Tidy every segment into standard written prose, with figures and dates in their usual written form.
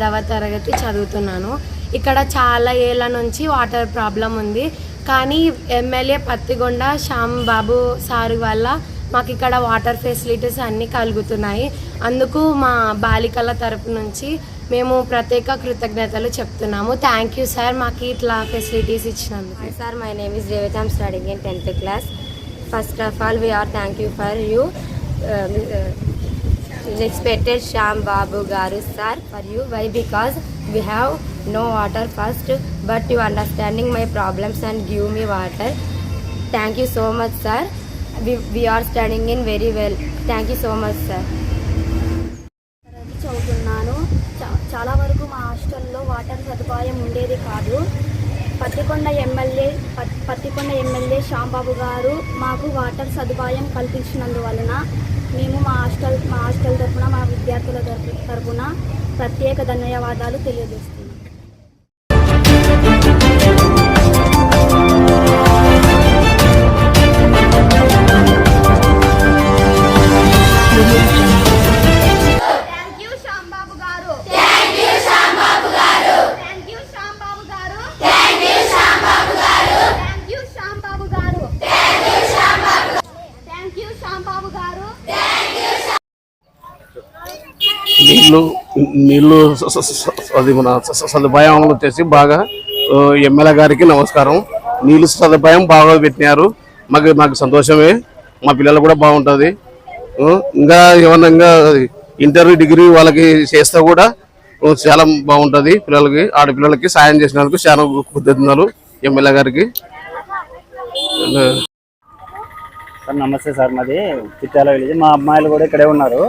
10వ తరగతి చదువుతున్నాను. ఇక్కడ చాలా ఏళ్ళ నుంచి వాటర్ ప్రాబ్లం ఉంది. కానీ ఎమ్మెల్యే పత్తికొండ శ్యామ్ బాబు సార్ వల్ల మాకు ఇక్కడ వాటర్ ఫెసిలిటీస్ అన్నీ కలుగుతున్నాయి. అందుకు మా బాలికల తరపు నుంచి మేము ప్రత్యేక కృతజ్ఞతలు చెప్తున్నాము. థ్యాంక్ యూ సార్, మాకు ఇట్లా ఫెసిలిటీస్ ఇచ్చినందుకు. Sir, my name is Revathi. I'm studying in 10th class. First of all, we are thank you for you respected Shyam Babu Garu sir for you. Why? Because we have no water first, but you understanding my problems and give me water. Thank you so much sir. We are studying in very well. Thank you so much sir. చదువుతున్నాను. చాలా వరకు మా హాస్టల్లో water సదుపాయం ఉండేది కాదు. Pattikonda MLA Shyam బాబు గారు మాకు వాటర్ సదుపాయం కల్పించినందువలన మేము మా హాస్టల్ తరఫున మా విద్యార్థుల తరఫున ప్రత్యేక ధన్యవాదాలు తెలియజేస్తున్నాం. నీళ్ళు అది మన సదుపాయం వచ్చేసి బాగా ఎమ్మెల్యే గారికి నమస్కారం. నీళ్ళు సదుపాయం బాగా పెట్టినారు. మాకు సంతోషమే. మా పిల్లలు కూడా బాగుంటుంది. ఇంకా ఏమన్నా ఇంకా ఇంటర్ డిగ్రీ వాళ్ళకి చేస్తే కూడా చాలా బాగుంటుంది. పిల్లలకి ఆడపిల్లలకి సాయం చేసినందుకు చాలా కృతజ్ఞతలు ఎమ్మెల్యే గారికి. సార్ నమస్తే సార్, మాది చిట్యాల విలేజ్. మా అమ్మాయిలు కూడా ఇక్కడే ఉన్నారు.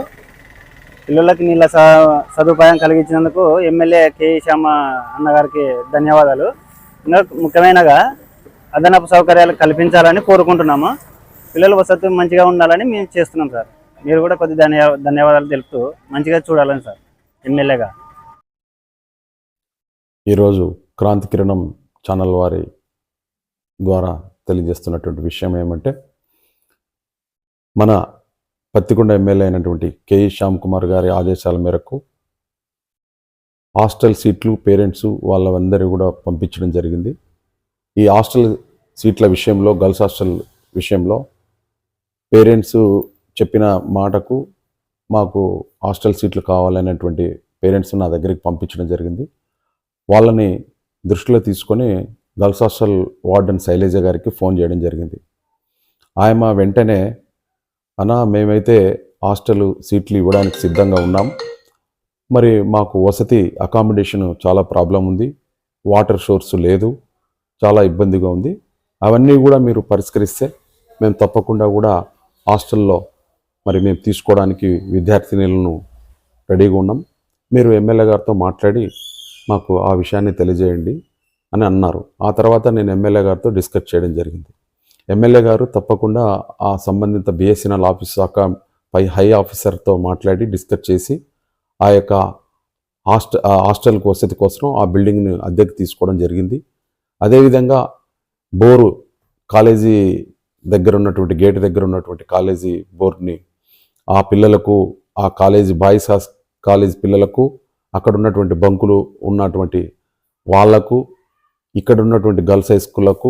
పిల్లలకి నీళ్ళ సదుపాయం కలిగించినందుకు ఎమ్మెల్యే కే శ్యామ అన్నగారికి ధన్యవాదాలు. ఇంకా ముఖ్యమైనగా అదనపు సౌకర్యాలు కల్పించాలని కోరుకుంటున్నాము. పిల్లల వసతి మంచిగా ఉండాలని మేము చేస్తున్నాం సార్. మీరు కూడా కొద్ది ధన్యవాదాలు తెలుపుతూ మంచిగా చూడాలని సార్ ఎమ్మెల్యేగా. ఈరోజు క్రాంతి కిరణం ఛానల్ వారి ద్వారా తెలియజేస్తున్నటువంటి విషయం ఏమంటే, మన పత్తికొండ ఎమ్మెల్యే అయినటువంటి కే శ్యామ్ కుమార్ గారి ఆదేశాల మేరకు హాస్టల్ సీట్లు పేరెంట్స్ వాళ్ళందరూ కూడా పంపించడం జరిగింది. ఈ హాస్టల్ సీట్ల విషయంలో, గర్ల్స్ హాస్టల్ విషయంలో పేరెంట్స్ చెప్పిన మాటకు మాకు హాస్టల్ సీట్లు కావాలనేటువంటి పేరెంట్స్ నా దగ్గరికి పంపించడం జరిగింది. వాళ్ళని దృష్టిలో తీసుకొని గర్ల్స్ హాస్టల్ వార్డెన్ శైలజ గారికి ఫోన్ చేయడం జరిగింది. ఆయమ వెంటనే, అన్నా మేమైతే హాస్టల్ సీట్లు ఇవ్వడానికి సిద్ధంగా ఉన్నాం, మరి మాకు వసతి అకామిడేషన్ చాలా ప్రాబ్లం ఉంది, వాటర్ సోర్స్ లేదు, చాలా ఇబ్బందిగా ఉంది, అవన్నీ కూడా మీరు పరిష్కరిస్తే మేము తప్పకుండా కూడా హాస్టల్లో మరి మేము తీసుకోవడానికి విద్యార్థినులను రెడీగా ఉన్నాం, మీరు ఎమ్మెల్యే గారితో మాట్లాడి మాకు ఆ విషయాన్ని తెలియజేయండి అని అన్నారు. ఆ తర్వాత నేను ఎమ్మెల్యే గారితో డిస్కస్ చేయడం జరిగింది. ఎమ్మెల్యే గారు తప్పకుండా ఆ సంబంధిత బిఎస్ఎన్ఎల్ ఆఫీస్ శాఖ హై ఆఫీసర్తో మాట్లాడి డిస్కస్ చేసి ఆ యొక్క హాస్టల్కి వసతి కోసం ఆ బిల్డింగ్ని అద్దెకు తీసుకోవడం జరిగింది. అదేవిధంగా బోరు కాలేజీ దగ్గర ఉన్నటువంటి గేట్ దగ్గర ఉన్నటువంటి కాలేజీ బోర్ని ఆ పిల్లలకు, ఆ కాలేజీ బాయ్స్ కాలేజీ పిల్లలకు, అక్కడ ఉన్నటువంటి బంకులు ఉన్నటువంటి వాళ్లకు, ఇక్కడ ఉన్నటువంటి గర్ల్స్ హై స్కూళ్లకు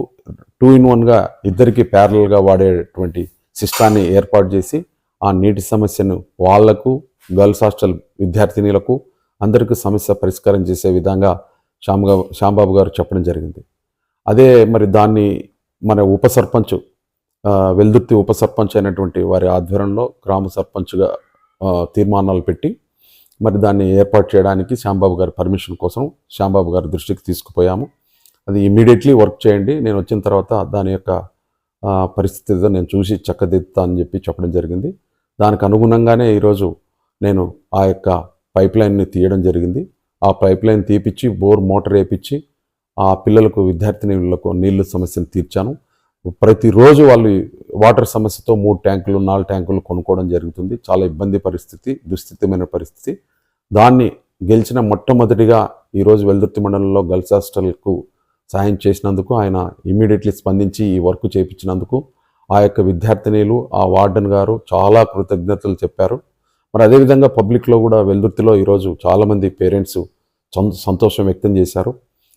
2-in-1గా ఇద్దరికి ప్యారలల్గా వాడేటువంటి సిస్టాన్ని ఏర్పాటు చేసి ఆ నీటి సమస్యను వాళ్లకు, గర్ల్స్ హాస్టల్ విద్యార్థినులకు అందరికీ సమస్య పరిష్కారం చేసే విధంగా శ్యాంబాబు గారు చెప్పడం జరిగింది. అదే మరి దాన్ని మన ఉప సర్పంచ్ వెల్దుర్తి ఉప సర్పంచ్ అయినటువంటి వారి ఆధ్వర్యంలో గ్రామ సర్పంచ్గా తీర్మానాలు పెట్టి మరి దాన్ని ఏర్పాటు చేయడానికి శ్యాంబాబు గారి పర్మిషన్ కోసం శ్యాంబాబు గారి దృష్టికి తీసుకుపోయాము. అది ఇమీడియట్లీ వర్క్ చేయండి, నేను వచ్చిన తర్వాత దాని యొక్క పరిస్థితితో నేను చూసి చక్కదిద్దుతా అని చెప్పడం జరిగింది. దానికి అనుగుణంగానే ఈరోజు నేను ఆ యొక్క పైప్ లైన్ని తీయడం జరిగింది. ఆ పైప్ లైన్ తీపిచ్చి బోర్ మోటార్ వేయించి ఆ పిల్లలకు, విద్యార్థినులకు నీళ్ళ సమస్యను తీర్చాను. ప్రతిరోజు వాళ్ళు వాటర్ సమస్యతో 3 ట్యాంకులు 4 ట్యాంకులు కొనుక్కోవడం జరుగుతుంది. చాలా దుస్థితిమైన పరిస్థితి. దాన్ని గెలిచిన మొట్టమొదటిగా ఈరోజు వెల్దుర్తి మండలంలో గర్ల్స్ హాస్టల్కు సాయం చేసినందుకు ఆయన ఇమీడియట్లీ స్పందించి ఈ వర్క్ చేయించినందుకు ఆ యొక్క విద్యార్థినులు, ఆ వార్డెన్ గారు చాలా కృతజ్ఞతలు చెప్పారు. మరి అదేవిధంగా పబ్లిక్లో కూడా వెల్దుర్తిలో ఈరోజు చాలామంది పేరెంట్స్ సంతోషం వ్యక్తం చేశారు.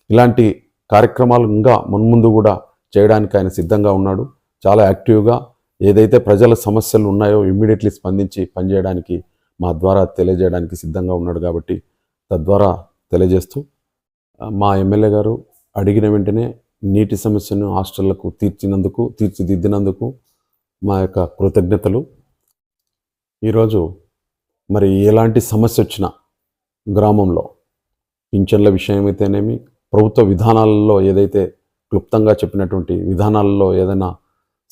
ఇలాంటి కార్యక్రమాలు ఇంకా మున్ముందు కూడా చేయడానికి ఆయన సిద్ధంగా ఉన్నాడు. చాలా యాక్టివ్గా ఏదైతే ప్రజల సమస్యలు ఉన్నాయో ఇమ్మీడియట్లీ స్పందించి పనిచేయడానికి మా ద్వారా తెలియజేయడానికి సిద్ధంగా ఉన్నాడు. కాబట్టి తద్వారా తెలియజేస్తూ మా ఎమ్మెల్యే గారు అడిగిన వెంటనే నీటి సమస్యను హాస్టళ్లకు తీర్చిదిద్దినందుకు మా యొక్క కృతజ్ఞతలు. ఈరోజు మరి ఎలాంటి సమస్య వచ్చినా గ్రామంలో పింఛన్ల విషయమైతేనేమి, ప్రభుత్వ విధానాలలో ఏదైతే క్లుప్తంగా చెప్పినటువంటి విధానాలలో ఏదైనా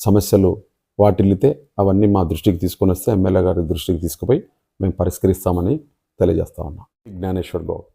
సమస్యలు వాటిల్లితే అవన్నీ మా దృష్టికి తీసుకొని వస్తే ఎమ్మెల్యే గారి దృష్టికి తీసుకుపోయి మేము పరిష్కరిస్తామని తెలియజేస్తా ఉన్నాం. జ్ఞానేశ్వర్ గౌడ్.